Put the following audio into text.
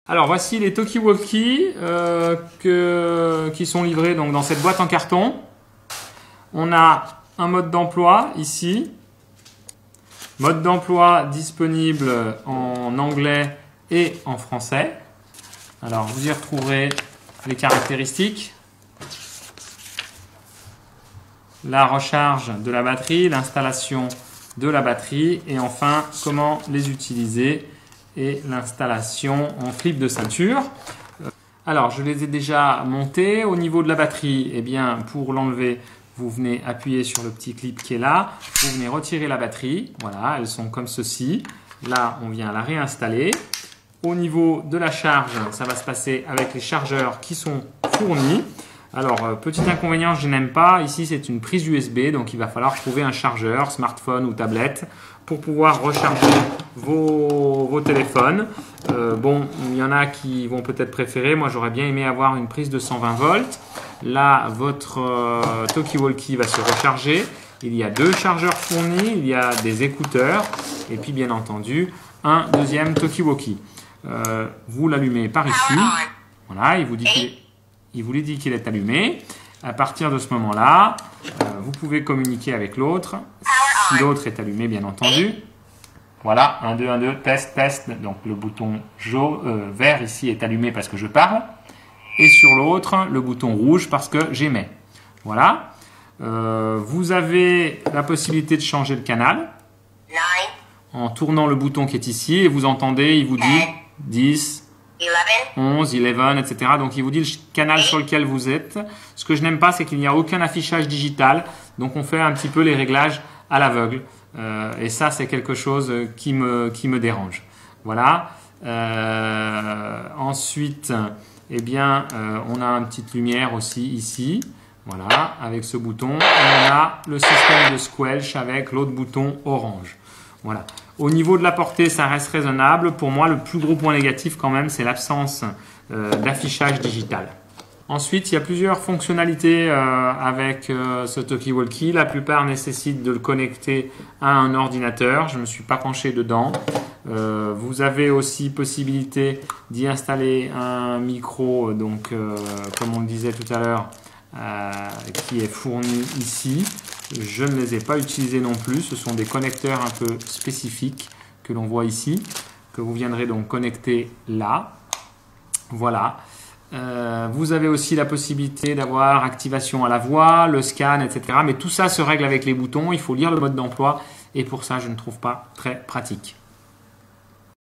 Alors voici les Talkie-Walkie qui sont livrés donc dans cette boîte en carton. On a un mode d'emploi ici. Mode d'emploi disponible en anglais et en français. Alors vous y retrouverez les caractéristiques. La recharge de la batterie, l'installation de la batterie et enfin comment les utiliser et l'installation en clip de ceinture. Alors je les ai déjà montés. Au niveau de la batterie, eh bien pour l'enlever, vous venez appuyer sur le petit clip qui est là. Vous venez retirer la batterie. Voilà, elles sont comme ceci. Là, on vient la réinstaller. Au niveau de la charge, ça va se passer avec les chargeurs qui sont fournis. Alors, petit inconvénient, je n'aime pas. Ici, c'est une prise USB, donc il va falloir trouver un chargeur, smartphone ou tablette, pour pouvoir recharger vos téléphones. Bon, il y en a qui vont peut-être préférer. Moi, j'aurais bien aimé avoir une prise de 120 volts. Là, votre Talkie-Walkie va se recharger. Il y a deux chargeurs fournis, il y a des écouteurs et puis, bien entendu, un deuxième Talkie-Walkie. Vous l'allumez par ici. Voilà, il vous dit qu'il est allumé. À partir de ce moment-là, vous pouvez communiquer avec l'autre. Si l'autre est allumé, bien entendu. Voilà, 1, 2, 1, 2, test, test. Donc le bouton vert ici est allumé parce que je parle. Et sur l'autre, le bouton rouge parce que j'émets. Voilà. Vous avez la possibilité de changer le canal en tournant le bouton qui est ici. Et vous entendez, il vous dit 10, 11, 11, etc. Donc, il vous dit le canal sur lequel vous êtes. Ce que je n'aime pas, c'est qu'il n'y a aucun affichage digital. Donc, on fait un petit peu les réglages à l'aveugle. Et ça, c'est quelque chose qui me dérange. Voilà. Ensuite, eh bien, on a une petite lumière aussi ici. Voilà, avec ce bouton. Et on a le système de squelch avec l'autre bouton orange. Voilà. Au niveau de la portée, ça reste raisonnable. Pour moi, le plus gros point négatif quand même, c'est l'absence d'affichage digital. Ensuite, il y a plusieurs fonctionnalités avec ce Talkie-Walkie. La plupart nécessitent de le connecter à un ordinateur. Je ne me suis pas penché dedans. Vous avez aussi possibilité d'y installer un micro, donc comme on le disait tout à l'heure, qui est fourni ici. Je ne les ai pas utilisés non plus. Ce sont des connecteurs un peu spécifiques que l'on voit ici, que vous viendrez donc connecter là. Voilà. Vous avez aussi la possibilité d'avoir activation à la voix, le scan, etc. Mais tout ça se règle avec les boutons. Il faut lire le mode d'emploi et pour ça, je ne trouve pas très pratique.